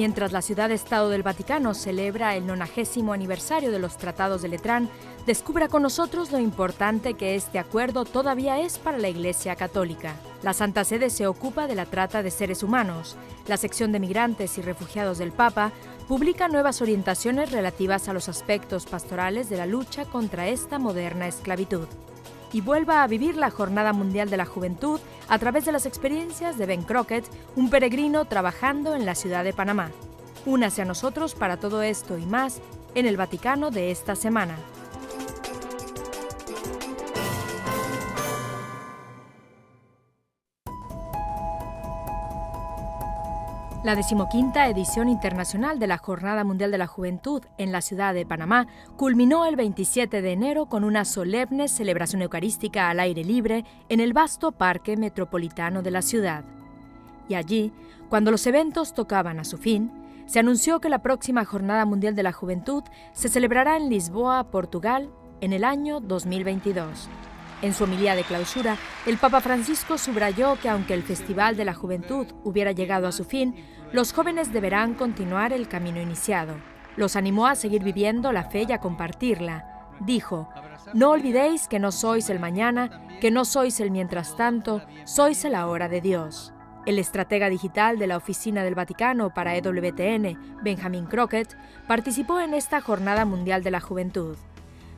Mientras la ciudad-estado del Vaticano celebra el 90º aniversario de los Tratados de Letrán, descubra con nosotros lo importante que este acuerdo todavía es para la Iglesia Católica. La Santa Sede se ocupa de la trata de seres humanos. La sección de migrantes y refugiados del Papa publica nuevas orientaciones relativas a los aspectos pastorales de la lucha contra esta moderna esclavitud. Y vuelva a vivir la Jornada Mundial de la Juventud a través de las experiencias de Ben Crockett, un peregrino trabajando en la ciudad de Panamá. Únase a nosotros para todo esto y más en el Vaticano de esta semana. La 15ª edición internacional de la Jornada Mundial de la Juventud en la ciudad de Panamá culminó el 27 de enero con una solemne celebración eucarística al aire libre en el vasto parque metropolitano de la ciudad. Y allí, cuando los eventos tocaban a su fin, se anunció que la próxima Jornada Mundial de la Juventud se celebrará en Lisboa, Portugal, en el año 2022. En su homilía de clausura, el Papa Francisco subrayó que aunque el Festival de la Juventud hubiera llegado a su fin, los jóvenes deberán continuar el camino iniciado. Los animó a seguir viviendo la fe y a compartirla. Dijo: «No olvidéis que no sois el mañana, que no sois el mientras tanto, sois el ahora de Dios». El estratega digital de la Oficina del Vaticano para EWTN, Benjamin Crockett, participó en esta Jornada Mundial de la Juventud.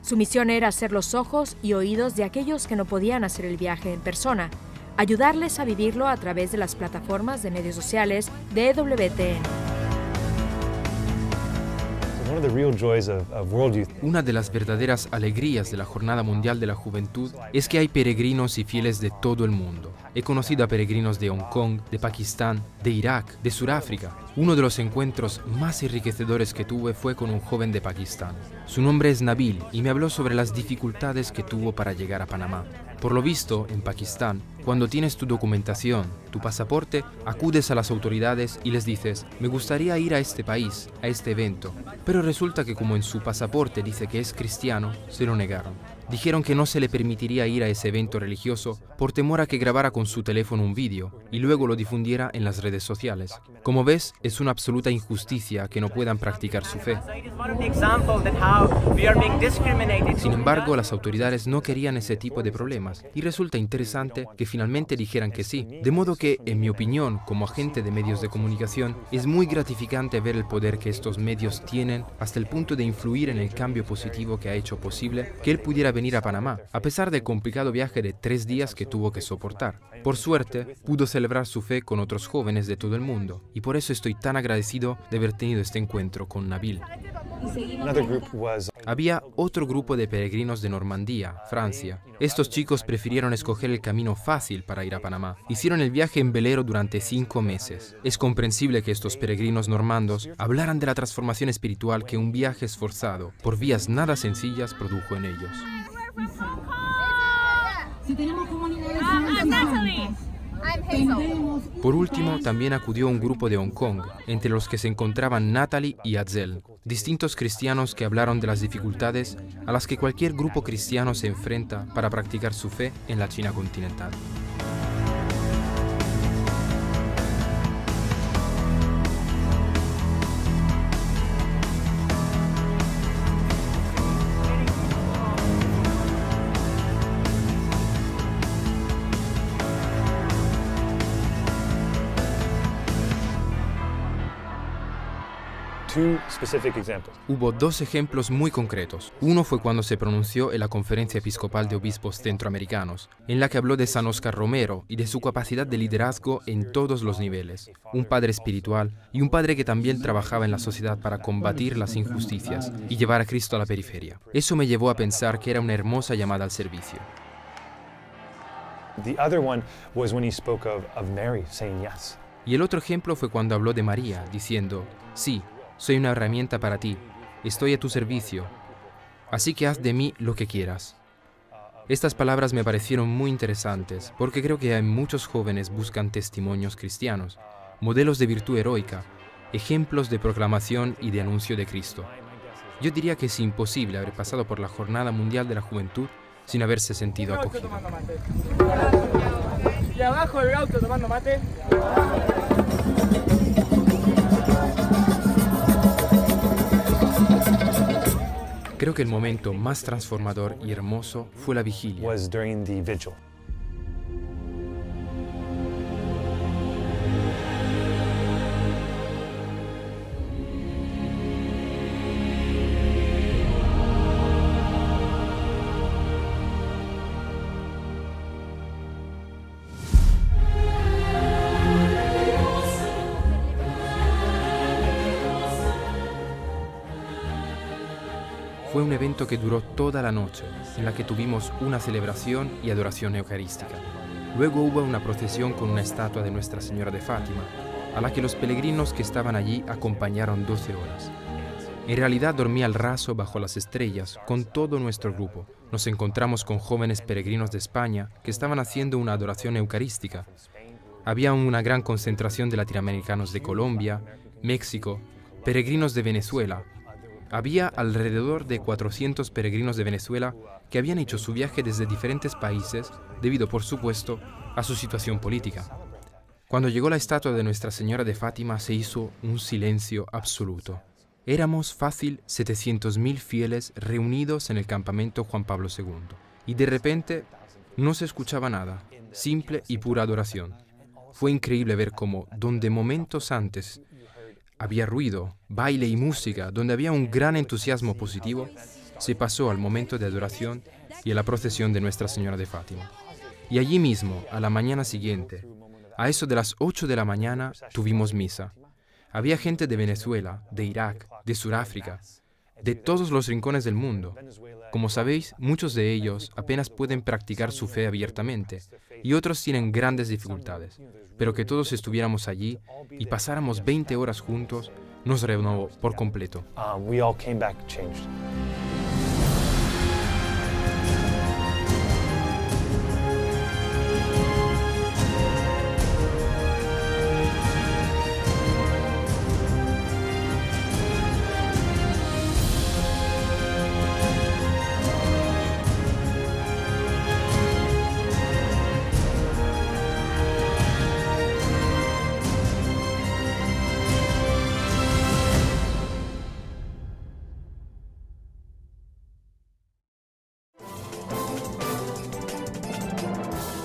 Su misión era ser los ojos y oídos de aquellos que no podían hacer el viaje en persona, ayudarles a vivirlo a través de las plataformas de medios sociales de EWTN. Una de las verdaderas alegrías de la Jornada Mundial de la Juventud es que hay peregrinos y fieles de todo el mundo. He conocido a peregrinos de Hong Kong, de Pakistán, de Irak, de Sudáfrica. Uno de los encuentros más enriquecedores que tuve fue con un joven de Pakistán. Su nombre es Nabil y me habló sobre las dificultades que tuvo para llegar a Panamá. Por lo visto, en Pakistán, cuando tienes tu documentación, tu pasaporte, acudes a las autoridades y les dices: me gustaría ir a este país, a este evento. Pero resulta que como en su pasaporte dice que es cristiano, se lo negaron. Dijeron que no se le permitiría ir a ese evento religioso por temor a que grabara con su teléfono un vídeo y luego lo difundiera en las redes sociales. Como ves, es una absoluta injusticia que no puedan practicar su fe. Sin embargo, las autoridades no querían ese tipo de problemas y resulta interesante que finalmente dijeran que sí. De modo que, en mi opinión, como agente de medios de comunicación, es muy gratificante ver el poder que estos medios tienen hasta el punto de influir en el cambio positivo que ha hecho posible que él pudiera venir a Panamá, a pesar del complicado viaje de 3 días que tuvo que soportar. Por suerte, pudo celebrar su fe con otros jóvenes de todo el mundo, y por eso estoy tan agradecido de haber tenido este encuentro con Nabil. Había otro grupo de peregrinos de Normandía, Francia. Estos chicos prefirieron escoger el camino fácil para ir a Panamá. Hicieron el viaje en velero durante 5 meses. Es comprensible que estos peregrinos normandos hablaran de la transformación espiritual que un viaje esforzado, por vías nada sencillas, produjo en ellos. Por último, también acudió un grupo de Hong Kong, entre los que se encontraban Natalie y Adzel, distintos cristianos que hablaron de las dificultades a las que cualquier grupo cristiano se enfrenta para practicar su fe en la China continental. Hubo 2 ejemplos muy concretos. Uno fue cuando se pronunció en la Conferencia Episcopal de Obispos Centroamericanos, en la que habló de San Óscar Romero y de su capacidad de liderazgo en todos los niveles. Un padre espiritual y un padre que también trabajaba en la sociedad para combatir las injusticias y llevar a Cristo a la periferia. Eso me llevó a pensar que era una hermosa llamada al servicio. Y el otro ejemplo fue cuando habló de María, diciendo: sí, soy una herramienta para ti, estoy a tu servicio, así que haz de mí lo que quieras. Estas palabras me parecieron muy interesantes porque creo que hay muchos jóvenes buscan testimonios cristianos, modelos de virtud heroica, ejemplos de proclamación y de anuncio de Cristo. Yo diría que es imposible haber pasado por la Jornada Mundial de la Juventud sin haberse sentido acogido. Y abajo el auto tomando mate. Creo que el momento más transformador y hermoso fue la vigilia. was during the vigil. Fue un evento que duró toda la noche, en la que tuvimos una celebración y adoración eucarística. Luego hubo una procesión con una estatua de Nuestra Señora de Fátima, a la que los peregrinos que estaban allí acompañaron 12 horas. En realidad dormí al raso bajo las estrellas con todo nuestro grupo. Nos encontramos con jóvenes peregrinos de España que estaban haciendo una adoración eucarística. Había una gran concentración de latinoamericanos de Colombia, México, peregrinos de Venezuela. Había alrededor de 400 peregrinos de Venezuela que habían hecho su viaje desde diferentes países debido, por supuesto, a su situación política. Cuando llegó la estatua de Nuestra Señora de Fátima se hizo un silencio absoluto. Éramos fácil 700.000 fieles reunidos en el campamento Juan Pablo II. Y de repente no se escuchaba nada, simple y pura adoración. Fue increíble ver cómo, donde momentos antes había ruido, baile y música, donde había un gran entusiasmo positivo, se pasó al momento de adoración y a la procesión de Nuestra Señora de Fátima. Y allí mismo, a la mañana siguiente, a eso de las 8 de la mañana, tuvimos misa. Había gente de Venezuela, de Irak, de Sudáfrica, de todos los rincones del mundo. Como sabéis, muchos de ellos apenas pueden practicar su fe abiertamente y otros tienen grandes dificultades. Pero que todos estuviéramos allí y pasáramos 20 horas juntos nos renovó por completo. We all came back changed.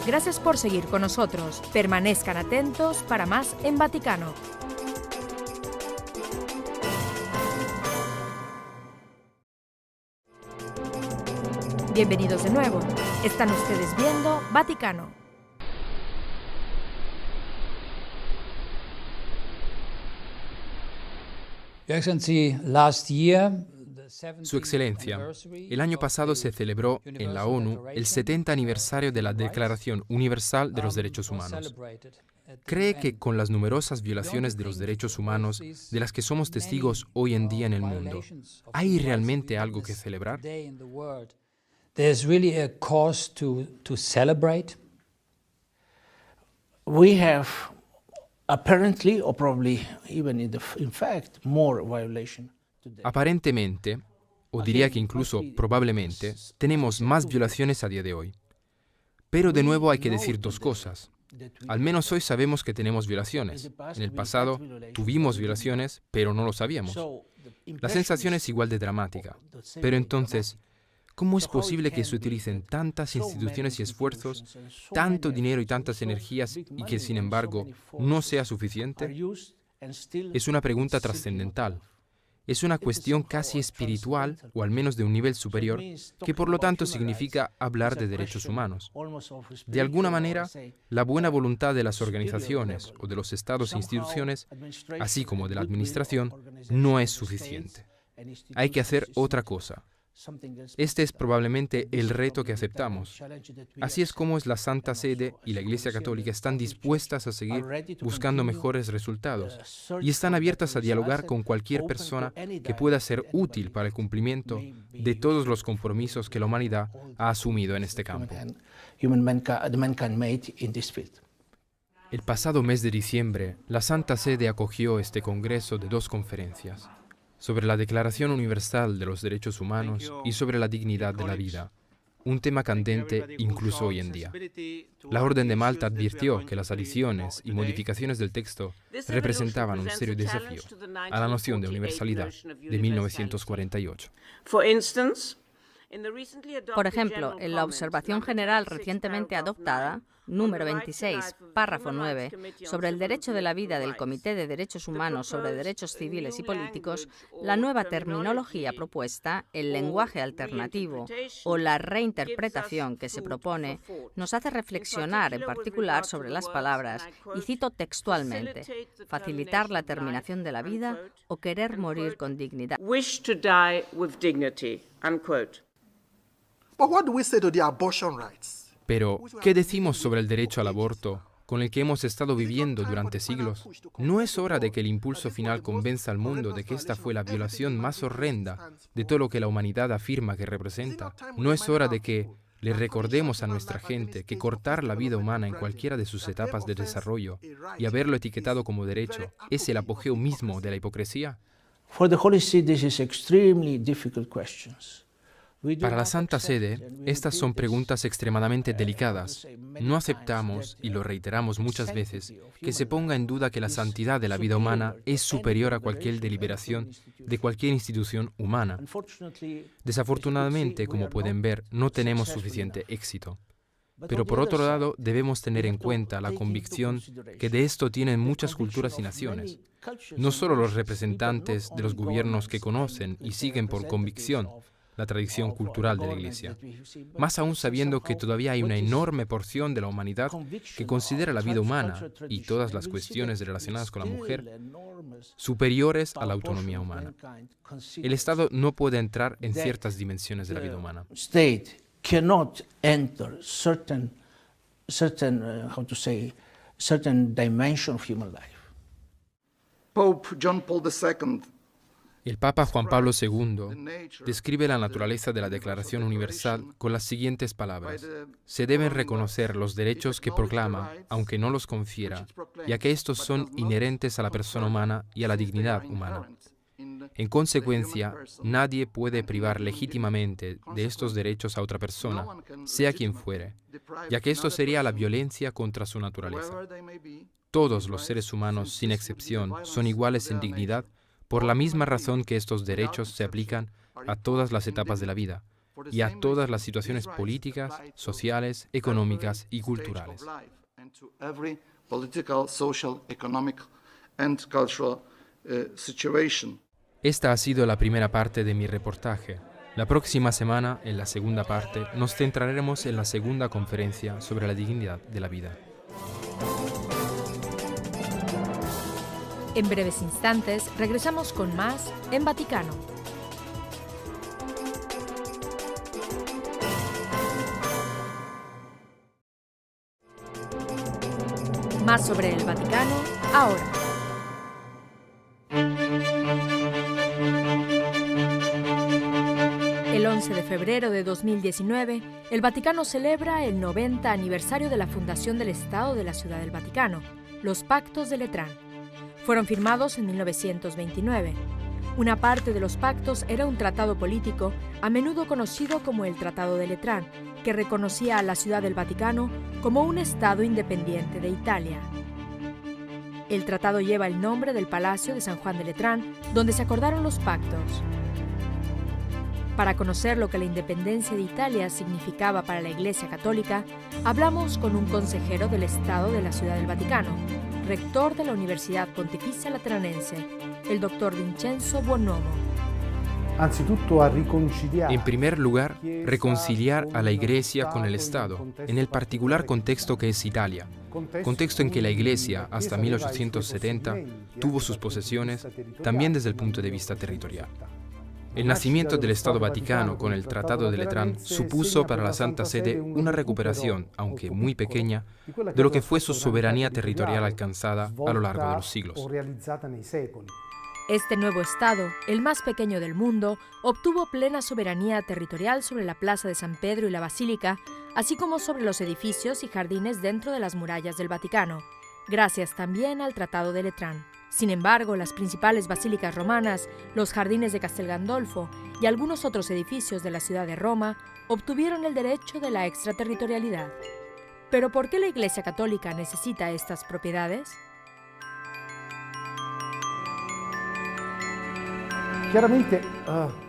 Gracias por seguir con nosotros. Permanezcan atentos para más en Vaticano. Bienvenidos de nuevo. Están ustedes viendo Vaticano. Your Excellency, last year, Su Excelencia, el año pasado se celebró en la ONU el 70 aniversario de la Declaración Universal de los Derechos Humanos. ¿Cree que con las numerosas violaciones de los derechos humanos de las que somos testigos hoy en día en el mundo, hay realmente algo que celebrar? There's really a cause to celebrate? We have apparently, or probably even in fact, more violation today. Aparentemente, o diría que incluso probablemente, tenemos más violaciones a día de hoy. Pero de nuevo hay que decir dos cosas. Al menos hoy sabemos que tenemos violaciones. En el pasado tuvimos violaciones, pero no lo sabíamos. La sensación es igual de dramática. Pero entonces, ¿cómo es posible que se utilicen tantas instituciones y esfuerzos, tanto dinero y tantas energías y que, sin embargo, no sea suficiente? Es una pregunta trascendental. Es una cuestión casi espiritual, o al menos de un nivel superior, que por lo tanto significa hablar de derechos humanos. De alguna manera, la buena voluntad de las organizaciones o de los estados e instituciones, así como de la administración, no es suficiente. Hay que hacer otra cosa. Este es probablemente el reto que aceptamos. Así es como la Santa Sede y la Iglesia Católica están dispuestas a seguir buscando mejores resultados y están abiertas a dialogar con cualquier persona que pueda ser útil para el cumplimiento de todos los compromisos que la humanidad ha asumido en este campo. El pasado mes de diciembre, la Santa Sede acogió este congreso de dos conferencias sobre la Declaración Universal de los Derechos Humanos y sobre la dignidad de la vida, un tema candente incluso hoy en día. La Orden de Malta advirtió que las adiciones y modificaciones del texto representaban un serio desafío a la noción de universalidad de 1948. Por ejemplo, en la observación general recientemente adoptada, número 26, párrafo 9, sobre el derecho de la vida del Comité de Derechos Humanos sobre Derechos Civiles y Políticos, la nueva terminología propuesta, el lenguaje alternativo o la reinterpretación que se propone, nos hace reflexionar en particular sobre las palabras, y cito textualmente, facilitar la terminación de la vida o querer morir con dignidad. But what do we say to the abortion rights? Pero, ¿qué decimos sobre el derecho al aborto, con el que hemos estado viviendo durante siglos? ¿No es hora de que el impulso final convenza al mundo de que esta fue la violación más horrenda de todo lo que la humanidad afirma que representa? ¿No es hora de que le recordemos a nuestra gente que cortar la vida humana en cualquiera de sus etapas de desarrollo y haberlo etiquetado como derecho es el apogeo mismo de la hipocresía? For the Holy See, this is extremely difficult questions. Para la Santa Sede, estas son preguntas extremadamente delicadas. No aceptamos, y lo reiteramos muchas veces, que se ponga en duda que la santidad de la vida humana es superior a cualquier deliberación de cualquier institución humana. Desafortunadamente, como pueden ver, no tenemos suficiente éxito. Pero por otro lado, debemos tener en cuenta la convicción que de esto tienen muchas culturas y naciones. No solo los representantes de los gobiernos que conocen y siguen por convicción la tradición cultural de la Iglesia, más aún sabiendo que todavía hay una enorme porción de la humanidad que considera la vida humana y todas las cuestiones relacionadas con la mujer superiores a la autonomía humana. El Estado no puede entrar en ciertas dimensiones de la vida humana. State cannot enter certain dimension of human life. Pope John Paul II. El Papa Juan Pablo II describe la naturaleza de la Declaración Universal con las siguientes palabras: se deben reconocer los derechos que proclama, aunque no los confiera, ya que estos son inherentes a la persona humana y a la dignidad humana. En consecuencia, nadie puede privar legítimamente de estos derechos a otra persona, sea quien fuere, ya que esto sería la violencia contra su naturaleza. Todos los seres humanos, sin excepción, son iguales en dignidad, por la misma razón que estos derechos se aplican a todas las etapas de la vida y a todas las situaciones políticas, sociales, económicas y culturales. Esta ha sido la primera parte de mi reportaje. La próxima semana, en la segunda parte, nos centraremos en la segunda conferencia sobre la dignidad de la vida. En breves instantes regresamos con más en Vaticano. Más sobre el Vaticano ahora. El 11 de febrero de 2019, el Vaticano celebra el 90 aniversario de la fundación del Estado de la Ciudad del Vaticano, los Pactos de Letrán. Fueron firmados en 1929. Una parte de los pactos era un tratado político, a menudo conocido como el Tratado de Letrán, que reconocía a la Ciudad del Vaticano como un Estado independiente de Italia. El tratado lleva el nombre del Palacio de San Juan de Letrán, donde se acordaron los pactos. Para conocer lo que la independencia de Italia significaba para la Iglesia Católica, hablamos con un consejero del Estado de la Ciudad del Vaticano, rector de la Universidad Pontificia Lateranense, el Dr. Vincenzo Buonnomo. En primer lugar, reconciliar a la Iglesia con el Estado, en el particular contexto que es Italia, contexto en que la Iglesia, hasta 1870, tuvo sus posesiones, también desde el punto de vista territorial. El nacimiento del Estado Vaticano con el Tratado de Letrán supuso para la Santa Sede una recuperación, aunque muy pequeña, de lo que fue su soberanía territorial alcanzada a lo largo de los siglos. Este nuevo Estado, el más pequeño del mundo, obtuvo plena soberanía territorial sobre la Plaza de San Pedro y la Basílica, así como sobre los edificios y jardines dentro de las murallas del Vaticano, gracias también al Tratado de Letrán. Sin embargo, las principales basílicas romanas, los jardines de Castel Gandolfo y algunos otros edificios de la ciudad de Roma obtuvieron el derecho de la extraterritorialidad. ¿Pero por qué la Iglesia Católica necesita estas propiedades? Chiaramente,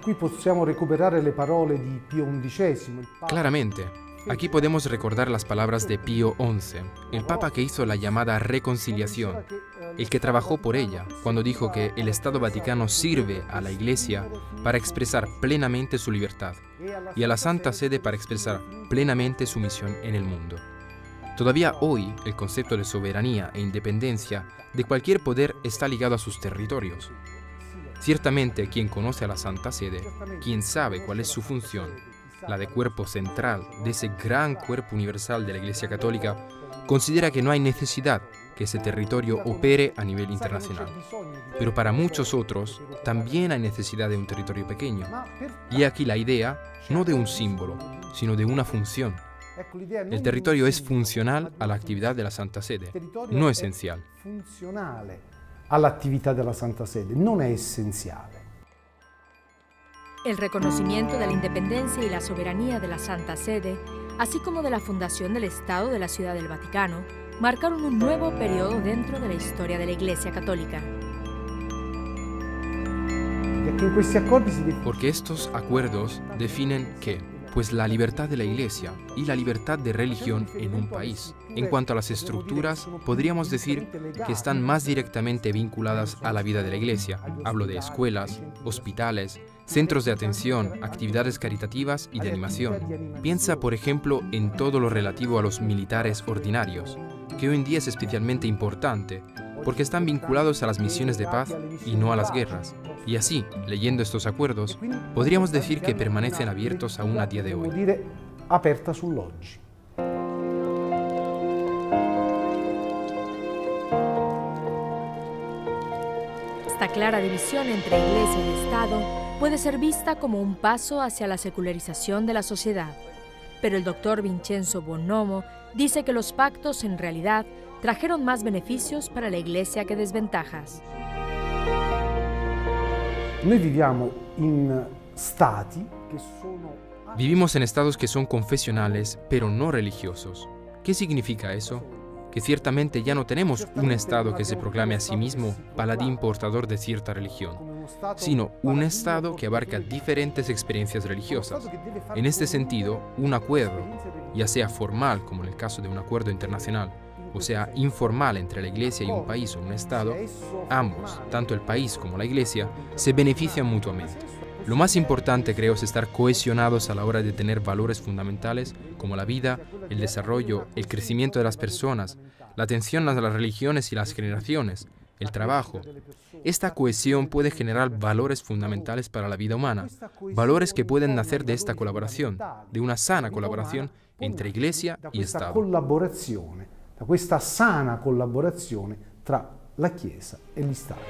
qui possiamo recuperare le parole di Pio XI. Claramente, aquí podemos recordar las palabras de Pío XI, el Papa que hizo la llamada reconciliación, el que trabajó por ella, cuando dijo que el Estado Vaticano sirve a la Iglesia para expresar plenamente su libertad y a la Santa Sede para expresar plenamente su misión en el mundo. Todavía hoy, el concepto de soberanía e independencia de cualquier poder está ligado a sus territorios. Ciertamente, quien conoce a la Santa Sede, quien sabe cuál es su función, la de cuerpo central de ese gran cuerpo universal de la Iglesia Católica, considera que no hay necesidad que ese territorio opere a nivel internacional. Pero para muchos otros, también hay necesidad de un territorio pequeño. Y aquí la idea, no de un símbolo, sino de una función. El territorio es funcional a la actividad de la Santa Sede, no esencial. All'attività della Santa Sede, non è essenziale. El reconocimiento de la independencia y la soberanía de la Santa Sede, así como de la fundación del Estado de la Ciudad del Vaticano, marcaron un nuevo periodo dentro de la historia de la Iglesia Católica. Porque estos acuerdos definen que, pues la libertad de la Iglesia y la libertad de religión en un país. En cuanto a las estructuras, podríamos decir que están más directamente vinculadas a la vida de la Iglesia. Hablo de escuelas, hospitales, centros de atención, actividades caritativas y de animación. Piensa, por ejemplo, en todo lo relativo a los militares ordinarios, que hoy en día es especialmente importante, porque están vinculados a las misiones de paz y no a las guerras. Y así, leyendo estos acuerdos, podríamos decir que permanecen abiertos aún a día de hoy. Aperta sull'oggi. Esta clara división entre Iglesia y Estado puede ser vista como un paso hacia la secularización de la sociedad. Pero el doctor Vincenzo Buonnomo dice que los pactos en realidad trajeron más beneficios para la Iglesia que desventajas. Noi viviamo in stati che sono... Vivimos en estados que son confesionales, pero no religiosos. ¿Qué significa eso? Que ciertamente ya no tenemos un Estado que se proclame a sí mismo paladín portador de cierta religión, sino un Estado que abarca diferentes experiencias religiosas. En este sentido, un acuerdo, ya sea formal, como en el caso de un acuerdo internacional, o sea, informal entre la Iglesia y un país o un Estado, ambos, tanto el país como la Iglesia, se benefician mutuamente. Lo más importante, creo, es estar cohesionados a la hora de tener valores fundamentales como la vida, el desarrollo, el crecimiento de las personas, la atención a las religiones y las generaciones, el trabajo. Esta cohesión puede generar valores fundamentales para la vida humana, valores que pueden nacer de esta colaboración, de una sana colaboración entre Iglesia y Estado. Da questa sana collaborazione tra la Chiesa e gli Stati.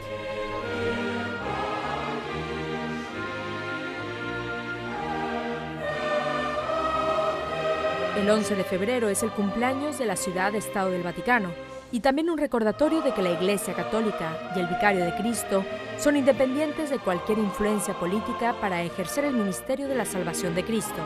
El 11 de febrero es el cumpleaños de la ciudad-estado del Vaticano y también un recordatorio de que la Iglesia Católica y el Vicario de Cristo son independientes de cualquier influencia política para ejercer el ministerio de la salvación de Cristo.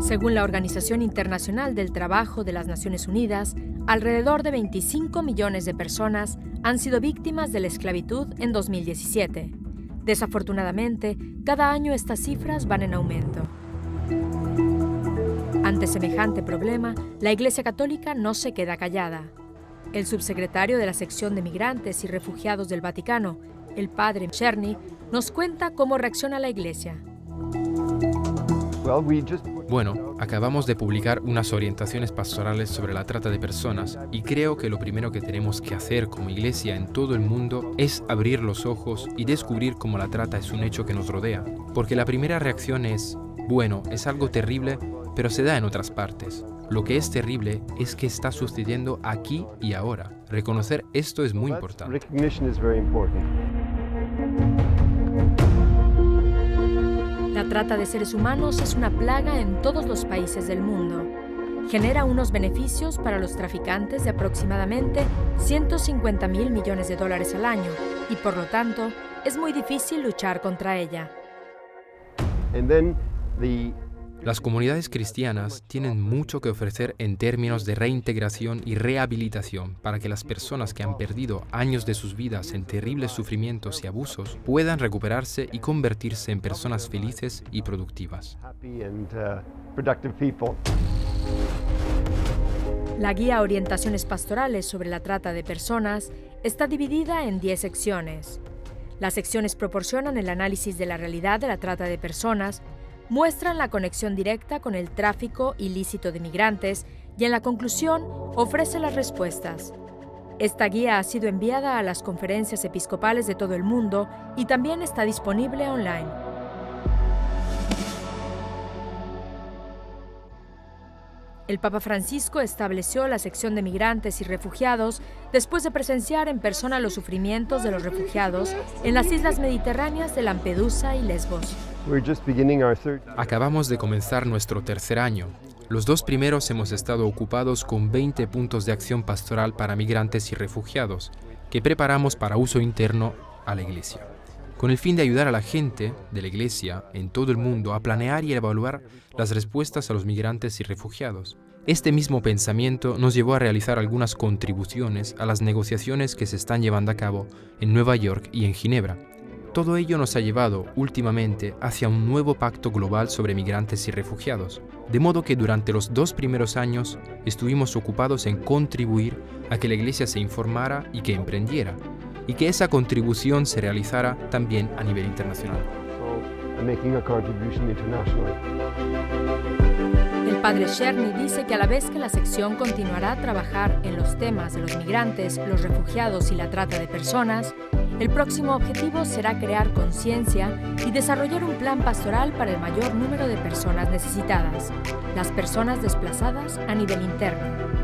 Según la Organización Internacional del Trabajo de las Naciones Unidas, alrededor de 25 millones de personas han sido víctimas de la esclavitud en 2017. Desafortunadamente, cada año estas cifras van en aumento. Ante semejante problema, la Iglesia Católica no se queda callada. El subsecretario de la sección de Migrantes y Refugiados del Vaticano, el padre Czerny, nos cuenta cómo reacciona la Iglesia. Bueno, acabamos de publicar unas orientaciones pastorales sobre la trata de personas y creo que lo primero que tenemos que hacer como iglesia en todo el mundo es abrir los ojos y descubrir cómo la trata es un hecho que nos rodea. Porque la primera reacción es, bueno, es algo terrible, pero se da en otras partes. Lo que es terrible es que está sucediendo aquí y ahora. Reconocer esto es muy importante. La trata de seres humanos es una plaga en todos los países del mundo. Genera unos beneficios para los traficantes de aproximadamente 150.000 millones de dólares al año y por lo tanto es muy difícil luchar contra ella. Las comunidades cristianas tienen mucho que ofrecer en términos de reintegración y rehabilitación para que las personas que han perdido años de sus vidas en terribles sufrimientos y abusos puedan recuperarse y convertirse en personas felices y productivas. La guía Orientaciones Pastorales sobre la trata de personas está dividida en 10 secciones. Las secciones proporcionan el análisis de la realidad de la trata de personas, muestran la conexión directa con el tráfico ilícito de migrantes y en la conclusión ofrece las respuestas. Esta guía ha sido enviada a las conferencias episcopales de todo el mundo y también está disponible online. El Papa Francisco estableció la sección de migrantes y refugiados después de presenciar en persona los sufrimientos de los refugiados en las islas mediterráneas de Lampedusa y Lesbos. Acabamos de comenzar nuestro tercer año. Los 2 primeros hemos estado ocupados con 20 puntos de acción pastoral para migrantes y refugiados, que preparamos para uso interno a la Iglesia, con el fin de ayudar a la gente de la Iglesia en todo el mundo a planear y evaluar las respuestas a los migrantes y refugiados. Este mismo pensamiento nos llevó a realizar algunas contribuciones a las negociaciones que se están llevando a cabo en Nueva York y en Ginebra. Todo ello nos ha llevado últimamente hacia un nuevo pacto global sobre migrantes y refugiados, de modo que durante los 2 primeros años estuvimos ocupados en contribuir a que la Iglesia se informara y que emprendiera, y que esa contribución se realizara también a nivel internacional. El padre Cherny dice que a la vez que la sección continuará a trabajar en los temas de los migrantes, los refugiados y la trata de personas, el próximo objetivo será crear conciencia y desarrollar un plan pastoral para el mayor número de personas necesitadas, las personas desplazadas a nivel interno.